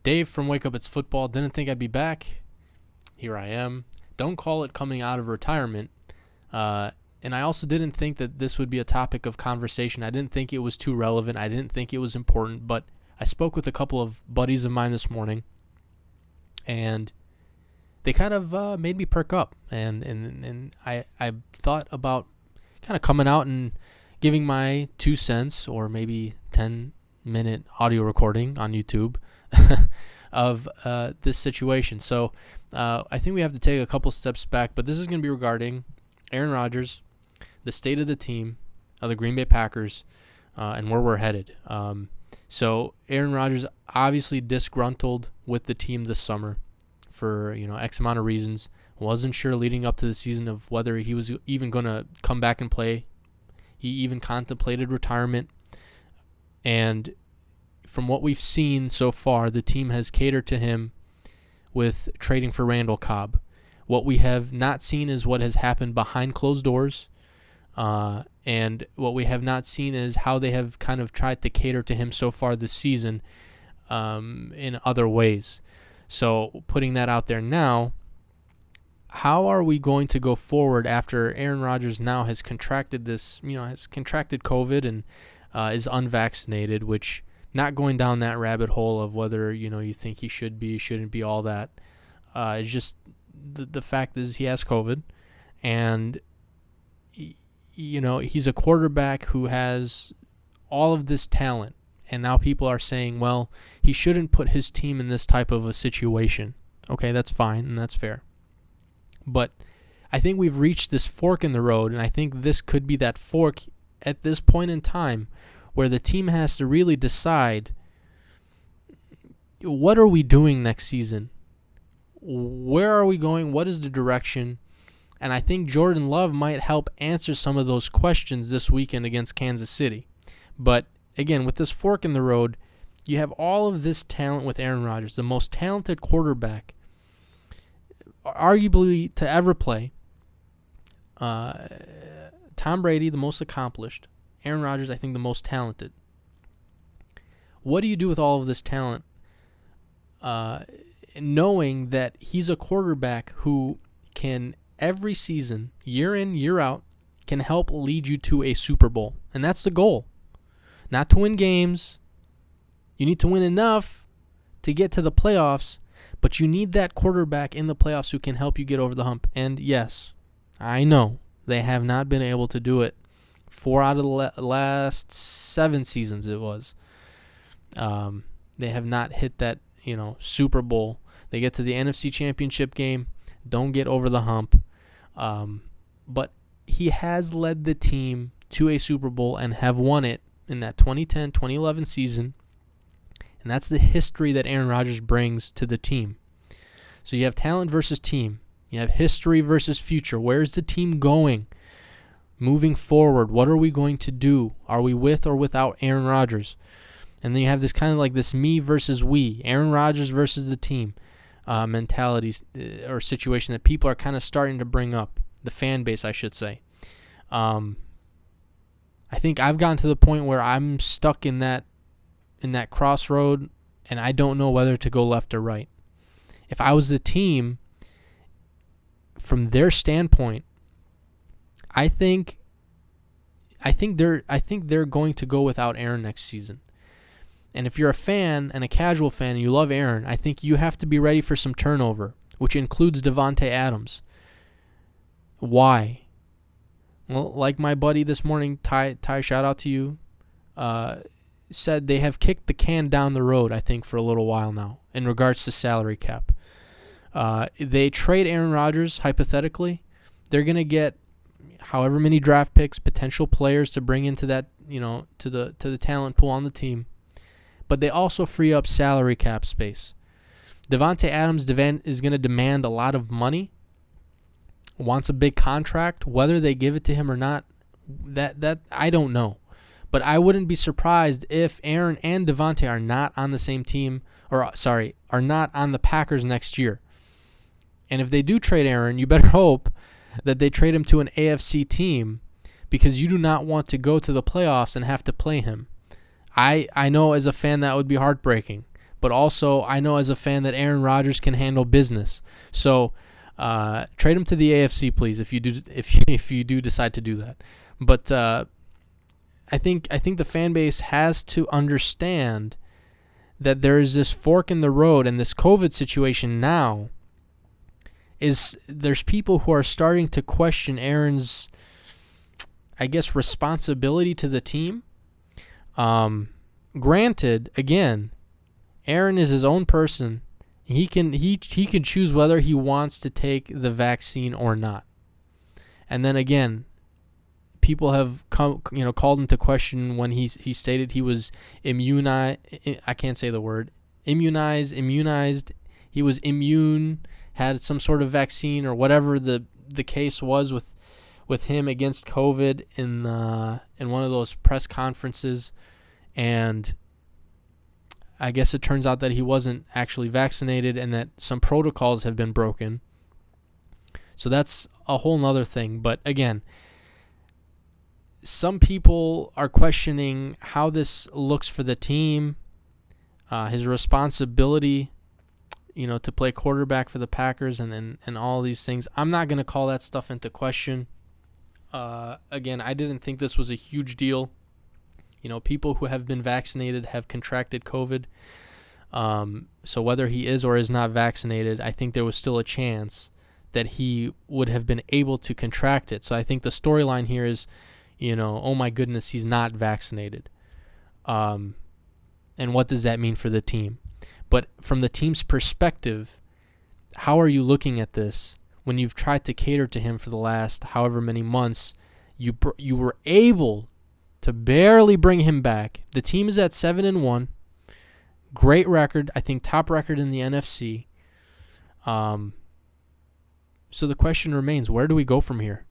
Dave from Wake Up It's Football. Didn't think I'd be back. Here I am. Don't call it coming out of retirement. And I also didn't think that this would be a topic of conversation. I didn't think it was too relevant. I didn't think it was important. But I spoke with a couple of buddies of mine this morning, and they kind of made me perk up. And I thought about kind of coming out and giving my 2 cents, or maybe 10-minute audio recording on YouTube of this situation. So I think we have to take a couple steps back, but this is going to be regarding Aaron Rodgers, the state of the team, of the Green Bay Packers, and where we're headed. So Aaron Rodgers obviously disgruntled with the team this summer for X amount of reasons. Wasn't sure leading up to the season of whether he was even going to come back and play. He even contemplated retirement. And from what we've seen so far, the team has catered to him with trading for Randall Cobb. What we have not seen is what has happened behind closed doors. And what we have not seen is how they have kind of tried to cater to him so far this season in other ways. So putting that out there now, how are we going to go forward after Aaron Rodgers now has contracted this, has contracted COVID and is unvaccinated, which not going down that rabbit hole of whether, you think he should be, shouldn't be, all that. It's just the fact is he has COVID, and he's a quarterback who has all of this talent, and now people are saying, well, he shouldn't put his team in this type of a situation. Okay, that's fine, and that's fair. But I think we've reached this fork in the road, and I think this could be that fork at this point in time where the team has to really decide, what are we doing next season? Where are we going? What is the direction? And I think Jordan Love might help answer some of those questions this weekend against Kansas City. But again, with this fork in the road, you have all of this talent with Aaron Rodgers, the most talented quarterback arguably to ever play. Tom Brady, the most accomplished. Aaron Rodgers, I think, the most talented. What do you do with all of this talent, knowing that he's a quarterback who can, every season, year in, year out, can help lead you to a Super Bowl? And that's the goal. Not to win games. You need to win enough to get to the playoffs, but you need that quarterback in the playoffs who can help you get over the hump. And yes, I know they have not been able to do it 4 out of the last 7 seasons it was. They have not hit that, Super Bowl. They get to the NFC Championship game, don't get over the hump. But he has led the team to a Super Bowl and have won it in that 2010-2011 season. And that's the history that Aaron Rodgers brings to the team. So you have talent versus team. You have history versus future. Where's the team going moving forward? What are we going to do? Are we with or without Aaron Rodgers? And then you have this kind of like this me versus we, Aaron Rodgers versus the team mentality or situation that people are kind of starting to bring up, the fan base, I should say. I think I've gotten to the point where I'm stuck in that crossroad, and I don't know whether to go left or right. If I was the team, from their standpoint, I think they're going to go without Aaron next season. And if you're a fan and a casual fan and you love Aaron, I think you have to be ready for some turnover, which includes Davante Adams. Why? Well, like my buddy this morning, Ty, shout out to you, said they have kicked the can down the road, I think, for a little while now in regards to salary cap. They trade Aaron Rodgers, hypothetically. They're going to get however many draft picks, potential players to bring into that, to the talent pool on the team. But they also free up salary cap space. Davante Adams is going to demand a lot of money, wants a big contract. Whether they give it to him or not, that I don't know. But I wouldn't be surprised if Aaron and Davante are not on the same team, are not on the Packers next year. And if they do trade Aaron, you better hope that they trade him to an AFC team, because you do not want to go to the playoffs and have to play him. I know as a fan that would be heartbreaking, but also I know as a fan that Aaron Rodgers can handle business. So trade him to the AFC, please, if you do decide to do that. But I think the fan base has to understand that there is this fork in the road, and this COVID situation now is there's people who are starting to question Aaron's, I guess, responsibility to the team. Granted, again, Aaron is his own person. He can choose whether he wants to take the vaccine or not. And then again, people have called into question when he stated he was immunized. I can't say the word. Immunized. He was immune, had some sort of vaccine or whatever the case was with him against COVID in one of those press conferences, and I guess it turns out that he wasn't actually vaccinated and that some protocols have been broken. So that's a whole nother thing. But again, some people are questioning how this looks for the team, his responsibility, to play quarterback for the Packers and all these things. I'm not going to call that stuff into question. Again, I didn't think this was a huge deal. People who have been vaccinated have contracted COVID. So whether he is or is not vaccinated, I think there was still a chance that he would have been able to contract it. So I think the storyline here is, oh my goodness, he's not vaccinated. And what does that mean for the team? But from the team's perspective, how are you looking at this when you've tried to cater to him for the last however many months? You were able to barely bring him back. The team is at 7-1. Great record. I think top record in the NFC. So the question remains, where do we go from here?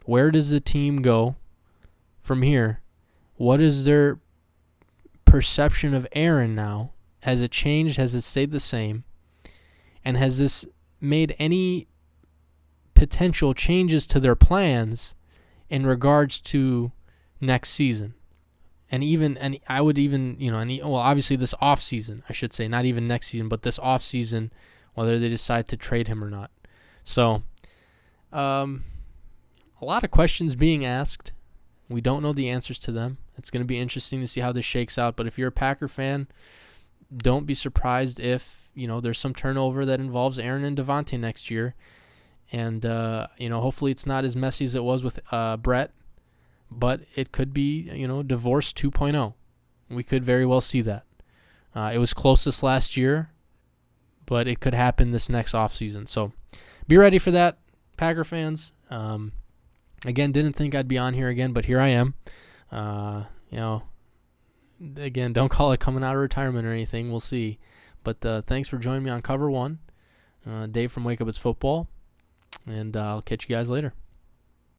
Where does the team go from here? What is their perception of Aaron now? Has it changed? Has it stayed the same? And has this made any potential changes to their plans in regards to next season? And I would even, obviously this offseason, I should say, not even next season, but this offseason, whether they decide to trade him or not. So, a lot of questions being asked. We don't know the answers to them. It's going to be interesting to see how this shakes out. But if you're a Packer fan, don't be surprised if, there's some turnover that involves Aaron and Devontae next year. And, hopefully it's not as messy as it was with Brett. But it could be, divorce 2.0. We could very well see that. It was close this last year, but it could happen this next offseason. So be ready for that, Packer fans. Again, didn't think I'd be on here again, but here I am. Again, don't call it coming out of retirement or anything. We'll see. But thanks for joining me on Cover One. Dave from Wake Up It's Football. And I'll catch you guys later.